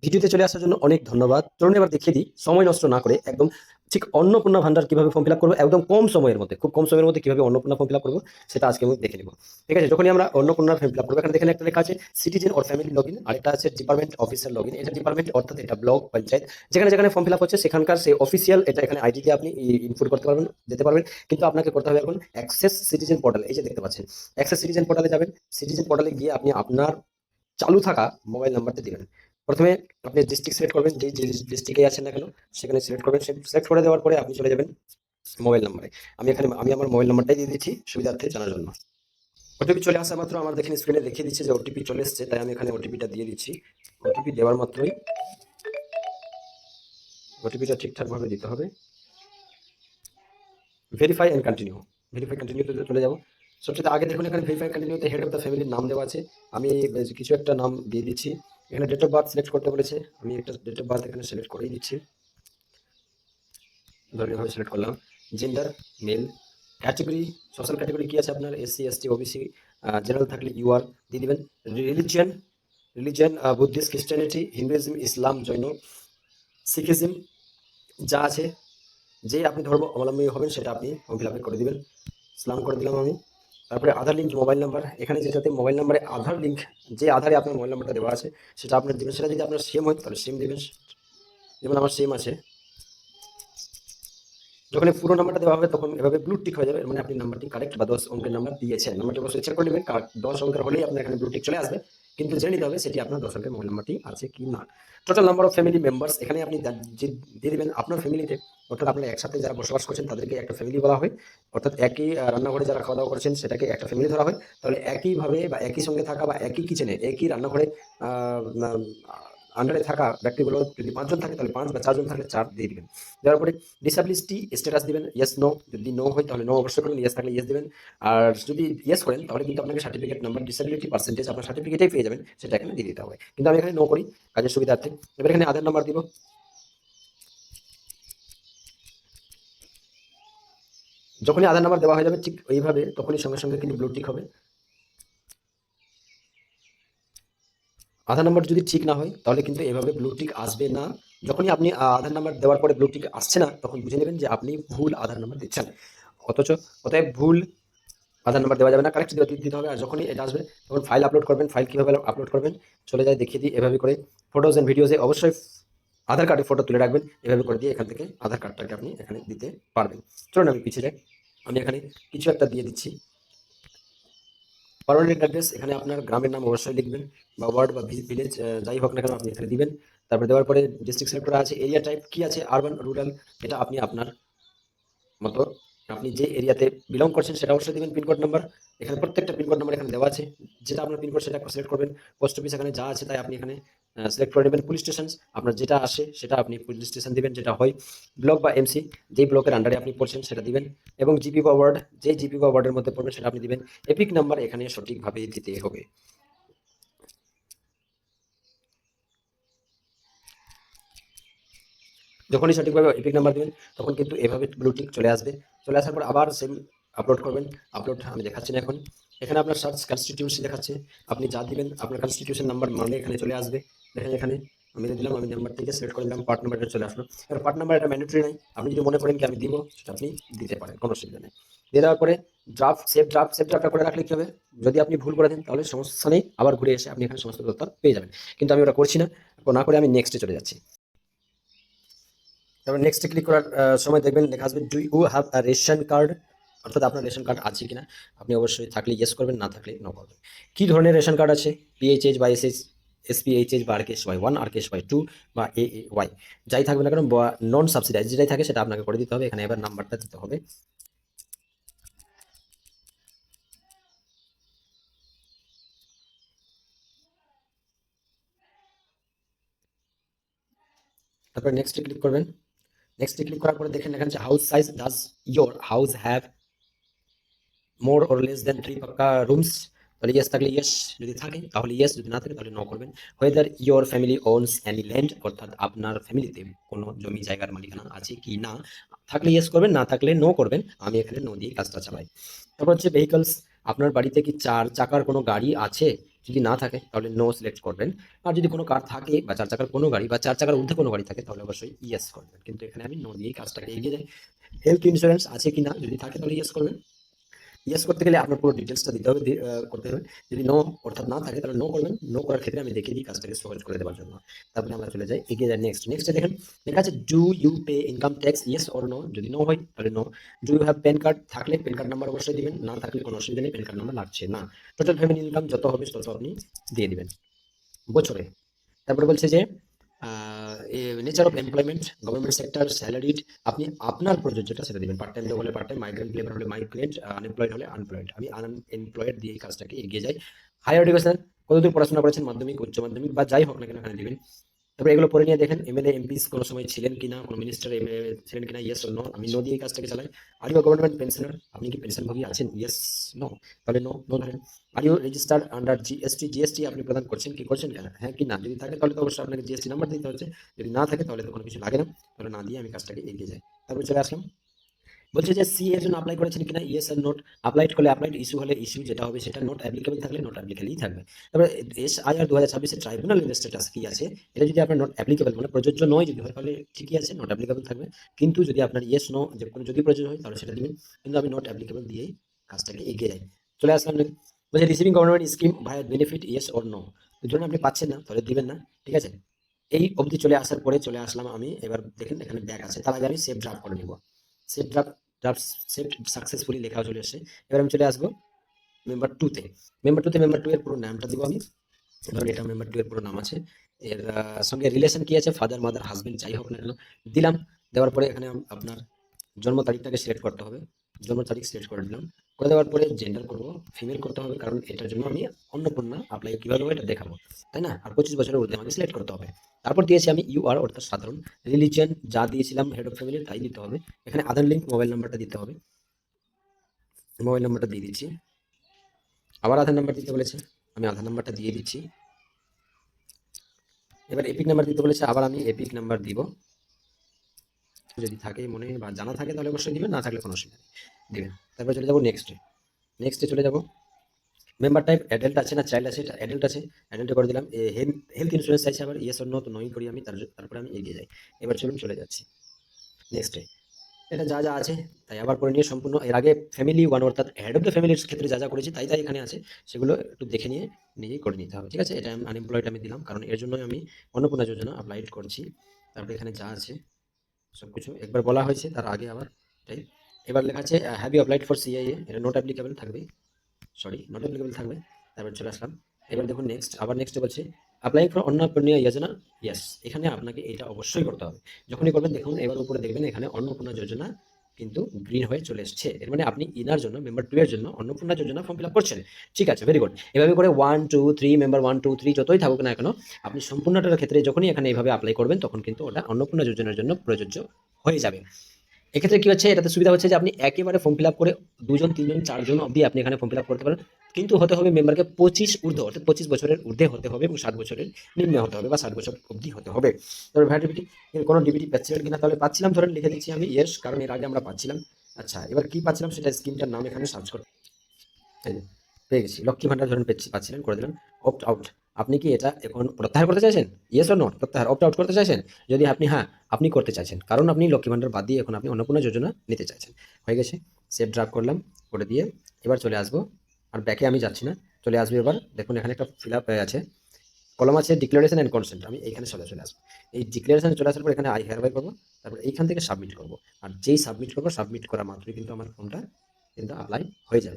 ভিডিওতে চলে আসার জন্য অনেক ধন্যবাদ। চলুন এবার দেখিয়ে দিই সময় নষ্ট না করে একদম ঠিক অন্নপূর্ণা ভান্ডার কিভাবে ফর্ম ফিল আপ করবো একদম কম সময়ের মধ্যে, খুব কম সময়ের মধ্যে কিভাবে অন্নপূর্ণা ফর্ম ফিল আপ করবো সেটা আজকে আমি দেখে নিব। ঠিক আছে, যখনই আমরা অন্নপূর্ণার ফর্ম ফিল আপ করবো এখানে দেখেন একটা লেখা আছে citizen or family log in, আরেকটা আছে ডিপার্টমেন্ট অফিসার লগ ইন। এটা ডিপার্টমেন্ট অর্থাৎ এটা ব্লক পঞ্চায়েত যেখানে যেখানে ফর্ম ফিল আপ হচ্ছে সেখানকার সেই অফিসিয়াল এটা এখানে আইডি দিয়ে আপনি ইনপুট করতে পারবেন, যেতে পারবেন। কিন্তু আপনাকে করতে হবে এখন অ্যাক্সেস সিটিজেন পোর্টাল, এই যে দেখতে পাচ্ছেন অ্যাক্সেস সিটিজেন পোর্টালে যাবেন। সিটিজেন পোর্টালে গিয়ে আপনি আপনার চালু থাকা মোবাইল নাম্বারটা দিবেন। প্রথমে আপনি ডিস্ট্রিক্ট সিলেক্ট করবেন, যে যে ডিস্ট্রিক্টে আছেন না কেন সেখানে সিলেক্ট করবেন। সিলেক্ট করে দেওয়ার পরে আপনি চলে যাবেন মোবাইল নাম্বারে। আমি আমার মোবাইল নাম্বারটাই দিয়ে দিচ্ছি সুবিধার্থে জানার জন্য। ওটিপি চলে আসা মাত্র আমার দেখেন স্ক্রিনে দেখিয়ে দিচ্ছে যে ওটিপি চলে এসেছে, তাই আমি এখানে ওটিপিটা দিয়ে দিচ্ছি। ওটিপি দেওয়ার মাত্রই ওটিপিটা ঠিকঠাকভাবে দিতে হবে। ভেরিফাই অ্যান্ড কন্টিনিউ, ভেরিফাই কন্টিনিউতে চলে যাবো। সবচেয়ে আগে দেখুন এখানে ভেরিফাই কন্টিনিউতে হেড অফ দ্য ফ্যামিলির নাম দেওয়া আছে। আমি কিছু একটা নাম দিয়ে দিচ্ছি। এখানে ডেট অফ বার্থ সিলেক্ট করতে বলেছে, আমি একটা ডেট অফ বার্থ এখানে সিলেক্ট করেই দিচ্ছি। ধরে এভাবে সিলেক্ট করলাম। Gender male. Category, social category কি আছে আপনার, এসসি এসটি ওবিসি, জেনারেল থাকলে ইউআর দিয়ে দিবেন। Religion, religion Buddhist, Christianity, Hinduism, Islam, Jain, Sikhism যা আছে, যে আপনি ধর্ম অবলম্বী হবেন সেটা আপনি ফর্ম ফিল আপ করে দিবেন। ইসলাম করে দিলাম আমি। তারপরে আধার লিঙ্ক মোবাইল নাম্বার, এখানে যেটাতে মোবাইল নাম্বারে আধার লিঙ্ক, যে আধারে আপনার মোবাইল নাম্বারটা দেওয়া আছে সেটা আপনার দেবেন। সেটা যদি আপনার সেম হয় তাহলে সেম দেবেন, যেমন আমার সেম আছে। যখন এই পুরো নাম্বারটা দেওয়া হবে তখন এভাবে ব্লু টিক হয়ে যাবে, মানে আপনি নাম্বারটি কারেক্ট বা 10 অঙ্কের নাম্বার দিয়েছেন। নাম্বারটি অবশ্যই চেক করে নেবেন, 10 অঙ্কের হলেই আপনার এখানে ব্লু টিক চলে আসবে। কিন্তু জেনে নিতে হবে সেটি আপনার 10 অঙ্কের মোবাইল নাম্বারটি আছে কি না। Total number of family members, এখানে আপনি দিয়ে দিবেন আপনার ফ্যামিলিতে, অর্থাৎ আপনার একসাথে যারা বসবাস করছেন তাদেরকে একটা ফ্যামিলি বলা হয়। অর্থাৎ একই রান্নাঘরে যারা খাওয়া দাওয়া করছেন সেটাকে একটা ফ্যামিলি ধরা হয়। তাহলে একইভাবে বা একই সঙ্গে থাকা বা একই কিচেনে একই রান্নাঘরে আন্ডারে থাকা ব্যক্তিগুলো যদি 5 জন থাকে তাহলে 5, বা 4 জন থাকলে 4 দিয়ে দিবেন। দেওয়ার পরে ডিসেবিলিটি স্ট্যাটাস দিবেন, ইয়েস নো। যদি নো হয় তাহলে নো অবশ্যই করবেন, ইয়েস থাকলে ইয়েস দিবেন। আর যদি ইয়েস করেন তাহলে কিন্তু আপনাকে সার্টিফিকেট নাম্বার, ডিসেবিলিটি পার্সেন্টেজ আপনার সার্টিফিকেটেই পেয়ে যাবেন, সেটা এখানে দিয়ে দিতে হবে। কিন্তু আমি এখানে নো করি কাজের সুবিধার্থে। এবার এখানে আধার নাম্বার দিব। যখনই আধার নাম্বার দেওয়া হয়ে যাবে ঠিক এইভাবে তখনই সঙ্গে সঙ্গে কিন্তু ব্লু টিক হবে। আধার নাম্বার যদি ঠিক না হয় তাহলে কিন্তু এভাবে ব্লু টিক আসবে না। যখনই আপনি আধার নাম্বার দেওয়ার পরে ব্লু টিক আসছে না তখন বুঝে নেবেন যে আপনি ভুল আধার নাম্বার দিচ্ছেন। অথচ অতএব ভুল আধার নাম্বার দেওয়া যাবে না, কারেক্ট দিতে হবে। আর যখনই এটা আসবে তখন ফাইল আপলোড করবেন। ফাইল কীভাবে আপলোড করবেন চলে যায় দেখিয়ে দিই এভাবে করে। ফটোজ অ্যান্ড ভিডিওজে অবশ্যই আধার কার্ডের ফটো তুলে রাখবেন, এভাবে করে দিয়ে এখান থেকে আধার কার্ডটাকে আপনি এখানে দিতে পারবেন। চলুন আমি পিছিয়ে যাই, আমি এখানে কিছু একটা দিয়ে দিচ্ছি। পারমানেন্ট অ্যাড্রেস, এখানে আপনার গ্রামের নাম অবশ্যই লিখবেন, বা ওয়ার্ড বা ভিলেজ যাই হোক না কেন আপনি এখানে দিবেন। তারপরে দেওয়ার পরে ডিস্ট্রিক্ট সিলেক্ট করা আছে। এরিয়া টাইপ কি আছে, আরবান রুরাল, এটা আপনি আপনার মতো আপনি যে এরিয়াতে বিলং করছেন সেটা অবশ্যই দিবেন। পিনকোড নাম্বার, এখানে প্রত্যেকটা পিনকোড নাম্বার এখানে দেওয়া আছে, যেটা আপনার পিনকোড সেটা সিলেক্ট করবেন। পোস্ট অফিস এখানে যা আছে তাই আপনি এখানে সিলেক্ট করে নেবেন। পুলিশ স্টেশন আপনার যেটা আসে সেটা আপনি পুলিশ স্টেশন দিবেন যেটা হয়। ব্লক বা এমসি যেই ব্লকের আন্ডারে আপনি পড়ছেন সেটা দিবেন। এবং জিপি বা ওয়ার্ড, যেই জিপি বা ওয়ার্ডের মধ্যে পড়বেন সেটা আপনি দিবেন। এপিক নাম্বার এখানে সঠিকভাবে দিতে হবে। যখনই সঠিকভাবে এপিক নাম্বার দিবেন তখন কিন্তু এভাবে ব্লু টিক চলে আসবে। চলে আসার পর আবার সেম আপলোড করবেন। আপলোড আমি দেখাচ্ছি না এখন। এখানে আপনার সার্চ কনস্টিটিউশন দেখাচ্ছে, আপনি যা দিবেন আপনার কনস্টিটিউশন নাম্বার মানলে এখানে চলে আসবে। দেখেন এখানে আমি দিলাম, আমি নাম্বার থেকে সিলেক্ট করে দিলাম, পার্ট নাম্বারটা চলে আসলো। এবার পার্ট নাম্বার এটা ম্যান্ডেটরি নাই, আপনি যদি মনে করেন কি আমি দিব সেটা আপনি দিতে পারেন, কোনো অসুবিধা নেই। দিয়ে দেওয়ার পরে ড্রাফট, সেভ ড্রাফটটা করে রাখলে কি হবে, যদি আপনি ভুল করে দেন তাহলে সমস্যা নেই, আবার ঘুরে এসে আপনি এখানে সমস্ত তথ্য পেয়ে যাবেন। কিন্তু আমি ওটা করছি না, না করে আমি নেক্সটে চলে যাচ্ছি। তারপর নেক্সটে ক্লিক করার সময় দেখবেন লেখা আসবে do you have a ration card, অর্থাৎ আপনার রেশন কার্ড আছে কিনা। আপনি অবশ্যই থাকলে ইয়েস করবেন, না থাকলে নো করবেন। কী ধরনের রেশন কার্ড আছে, পিএইচএইচ বা এসএইচ, এসপিএইচএইচ বা RKSY 1, RKSY 2 বা AAY যাই থাকবে না কেন, বা নন সাবসিডাইজ যেটাই থাকে সেটা আপনাকে করে দিতে হবে। এখানে এবার নাম্বারটা দিতে হবে। তারপর নেক্সটে ক্লিক করবেন। নেক্সটে ক্লিক করার পরে দেখেন এখানে house size, does your house have more or less than 3 পাক্কা রুমস, তাহলে ইয়েস থাকলে ইয়েস, যদি থাকে তাহলে ইয়েস, যদি না থাকে তাহলে নো করবেন। Whether your family ওনস any land, অর্থাৎ আপনার ফ্যামিলিতে কোনো জমি জায়গার মালিকানা আছে কি না, থাকলে ইয়েস করবেন, না থাকলে নো করবেন। আমি এখানে নো দিয়ে কাজটা চালাই। তারপর হচ্ছে ভেহিকলস, আপনার বাড়িতে কি 4 চাকার কোনো গাড়ি আছে, যদি না থাকে তাহলে নো সিলেক্ট করবেন। আর যদি কোনো কার থাকে বা 4 চাকার কোনো গাড়ি বা 4 চাকার ঊর্ধ্বে কোনো গাড়ি থাকে তাহলে অবশ্যই ইয়েস করবেন। কিন্তু এখানে আমি নো দিয়েই কাজটাকে এগিয়ে যাই। হেলথ ইন্স্যুরেন্স আছে কিনা, যদি থাকে তাহলে ইয়েস করবেন। ইয়েস করতে গেলে আপনার পুরো ডিটেলসটা দিতে হবে, করতে হবে। যদি নো অর্থাৎ না থাকে তাহলে নো করবেন। নো করার ক্ষেত্রে আমি দেখিয়ে দিই কাজটাকে সহজ করে দেওয়ার জন্য। তারপরে আমরা চলে যাই, এগিয়ে যাই নেক্সট। নেক্সটে দেখেন লেখা আছে do you pay income tax, yes or no. যদি নো হয় তাহলে no. Do you have PAN card, থাকলে প্যান কার্ড নাম্বার অবশ্যই দিবেন, না থাকলে কোনো অসুবিধা নেই, প্যান কার্ড নাম্বার লাগছে না। টোটাল ফ্যামিলি ইনকাম যত হবে তত আপনি দিয়ে দিবেন বছরে। তারপরে বলছে যে nature of employment, government sector, salaried, আপনি আপনার প্রযোজ্যটা সেটা দিবেন। পার্ট টাইম জব হলে পার্ট টাইম, মাইগ্রেন্ট লেবার হলে মাইগ্রেন্ট, আনএমপ্লয়েড হলে আনএমপ্লয়েড। আমি আনএমপ্লয়েড দিয়ে এই কাজটাকে এগিয়ে যাই। হায়ার এডুকেশন, কতদূর পড়াশোনা করেছেন, মাধ্যমিক, উচ্চ মাধ্যমিক বা যাই হোক না কেন এখানে দিবেন। তারপরে এগুলো পড়ে নিয়ে দেখেন এমএলএ এমপিস কোনো সময় ছিলেন কিনা, কোনো মিনিস্টার ছিলেন কিনা, ইয়েস অর নো। আমি নো দিয়ে এই কাজটাকে চালাই। আর ইউ গভর্নমেন্ট পেনশনার, আপনি কি পেনশনভোগী আছেন, ইয়েস নো, তাহলে নো নো ধরেন। Are you registered under GST, GST আপনি প্রদান করছেন কি করছেন কেন, হ্যাঁ কি না। যদি থাকে তাহলে তো অবশ্যই আপনাকে জিএসটি নাম্বার দিতে হচ্ছে। যদি না থাকে তাহলে তো কোনো কিছু লাগে না, তাহলে না দিয়ে আমি কাজটাকে এগিয়ে যাই। তারপরে চলে আসলাম, বলছে যে সি এর জন্য অ্যাপ্লাই করেছেন কিনা, ইয়েস আর নোট। অ্যাপ্লাইড করলে অ্যাপ্লাইড, ইস্যু হলে ইস্যু, যেটা হবে সেটা। নট অ্যাপ্লিকেবল থাকলে নট অ্যাপ্লিকেবলই থাকবে। তারপরে এসআইআর 2026 এর ট্রাইব্যুনাল স্ট্যাটাস কি আছে, এটা যদি আপনার নট অ্যাপ্লিকেবল মানে প্রযোজ্য নয় যদি হয় তাহলে ঠিকই আছে, নট অ্যাপ্লিকেবল থাকবে। কিন্তু যদি আপনার ইয়েস নো যে কোনো যদি প্রযোজ্য হয় তাহলে সেটা দিবেন। কিন্তু আমি নট অ্যাপ্লিকেবল দিয়েই কাজটাকে এগিয়ে যাই। চলে আসলাম বলছে receiving government scheme via benefit, yes or no. ধরুন আপনি পাচ্ছেন না তাহলে দিবেন না, ঠিক আছে। এই অবধি চলে আসার পরে চলে আসলাম আমি, এবার দেখেন এখানে ব্যাক আছে, তার আগে আমি সেভ ড্রাফট করে নিব। Save draft, draft save successfully লেখাও চলে এসেছে। এবার আমি চলে আসবো মেম্বার টু তে। মেম্বার টু এর পুরো নামটা দিব আমি, ধরুন এটা মেম্বার টু এর পুরো নাম আছে। এর সঙ্গে রিলেশন কি আছে, ফাদার মাদার হাজবেন্ড যাই হোক না কেন দিলাম। দেওয়ার পরে এখানে আপনার জন্ম তারিখটাকে সিলেক্ট করতে হবে। জন্ম তারিখ সিলেক্ট করে দিলাম। করে দেওয়ার পরে জেন্ডার করবো ফিমেল করতে হবে, কারণ এটার জন্য আমি অন্নপূর্ণা অ্যাপ্লাই কিভাবে হবে এটা দেখাবো, তাই না। আর 25 বছরের ঊর্ধ্বে আমাকে সিলেক্ট করতে হবে। তারপর দিয়েছি আমি ইউ আর অর্থাৎ সাধারণ। রিলিজিয়ন যা দিয়েছিলাম হেড অফ ফ্যামিলি তাই দিতে হবে। এখানে আধার লিঙ্ক মোবাইল নাম্বারটা দিতে হবে, মোবাইল নাম্বারটা দিয়ে দিচ্ছি। আবার আধার নাম্বার দিতে বলেছে, আমি আধার নাম্বারটা দিয়ে দিচ্ছি। এবার এপিক নাম্বার দিতে বলেছে, আবার আমি এপিক নাম্বার দিব। যদি থাকে মনে বা জানা থাকে তাহলে অবশ্যই দিবেন, না থাকলে কোনো অসুবিধা নেই, দিবেন। তারপর চলে যাবো নেক্সটে। নেক্সটে চলে যাবো, মেম্বার টাইপ অ্যাডাল্ট আছে না চাইল্ড আছে, এটা অ্যাডাল্ট আছে, অ্যাডাল্টে করে দিলাম। হেলথ ইন্স্যুরেন্স চাইছে আবার, ইয়েস অর নো, তো নই করি আমি। তারপরে আমি এগিয়ে যাই। এবার চলুন চলে যাচ্ছি নেক্সটে। এটা যা যা আছে তাই আবার করে নিয়ে সম্পূর্ণ, এর আগে ফ্যামিলি ওয়ান অর্থাৎ হেড অফ দ্য ফ্যামিলির ক্ষেত্রে যা যা করেছি তাই তাই এখানে আছে, সেগুলো একটু দেখে নিয়ে নিজেই করে নিতে হবে, ঠিক আছে। এটা আমি আনএমপ্লয়েড আমি দিলাম, কারণ এর জন্যই আমি অন্নপূর্ণা যোজনা অ্যাপ্লাইড করছি। তারপরে এখানে যা আছে সবকিছু একবার বলা হয়েছে, তার আগে আবার এটাই। এবার লেখা আছে have you applied for CIA, এটা নট অ্যাপ্লিকেবল থাকবে, সরি নট অ্যাপ্লিকেবল থাকবে। তারপর চলে আসলাম। এবার দেখুন নেক্সট, আবার নেক্সটে বলছে applying for Annapurna Yojana, yes. এখানে আপনাকে এটা অবশ্যই করতে হবে। যখনই করবেন দেখুন এবার উপরে দেখবেন এখানে অন্নপূর্ণা যোজনা কিন্তু গ্রিন হয়ে চলে এসছে, এর মানে আপনি ইনার জন্য মেম্বার টু এর জন্য অন্নপূর্ণা যোজনা ফর্ম ফিল আপ করছেন। ঠিক আছে, ভেরি গুড। এভাবে করে 1 2 3 মেম্বার 1 2 3 যতই থাকুক না কেন, আপনি সম্পূর্ণটার ক্ষেত্রে যখনই এখানে এইভাবে অ্যাপ্লাই করবেন তখন কিন্তু ওটা অন্নপূর্ণা যোজনার জন্য প্রযোজ্য হয়ে যাবে। এক্ষেত্রে কি হচ্ছে, এটাতে সুবিধা হচ্ছে যে আপনি একেবারে ফর্ম ফিল আপ করে 2 জন 3 জন 4 জন অবধি আপনি এখানে ফর্ম ফিল আপ করতে পারেন। কিন্তু হতে হবে মেম্বারকে 25 ঊর্ধ্ব অর্থাৎ 25 বছরের ঊর্ধ্বে হতে হবে এবং 60 বছরের নিম্নে হতে হবে বা 60 বছর অবধি হতে হবে। তবে ভ্যালিডিটি এর কোনো ডিবিটি পাচ্ছিলেন কিনা, তাহলে পাচ্ছিলাম ধরেন লিখে দিচ্ছি আমি ইয়েস, কারণ এর আগে আমরা পাচ্ছিলাম। আচ্ছা এবার কি পাচ্ছিলাম সেটা স্কিমটার নাম এখানে সার্চ করতে, এই যে পেয়ে গেছি, লক্ষ্মী ভান্ডার ধরেন পাচ্ছিলেন, করে দিলাম অপ্ট আউট। আপনি কি এটা এখন প্রত্যাহার করতে চাইছেন, ইয়েস অর নো, প্রত্যাহার অপ্ট আউট করতে চাইছেন। যদি আপনি হ্যাঁ আপনি করতে চাইছেন, কারণ আপনি লক্ষ্মী ভান্ডার বাদ দিয়ে এখন আপনি অন্নপূর্ণা যোজনা নিতে চাইছেন। হয়ে গেছে, সেভ ড্রাফট করলাম, করে দিয়ে এবার চলে আসবো। আর ব্যাকে আমি যাচ্ছি না, চলে আসবো এবার। দেখুন এখানে একটা ফিল আপ আছে, কলম আছে ডিক্লারেশন অ্যান্ড কনসেন্ট, আমি এইখানে চলে আসবো। এই ডিক্লারেশনে চলে আসার পর এখানে আই হেয়ারবাই করবো, তারপর এইখান থেকে সাবমিট করবো। আর যেই সাবমিট করবো, সাবমিট করা মাত্রই কিন্তু আমার ফর্মটা কিন্তু অ্যাপ্লাই হয়ে যাবে।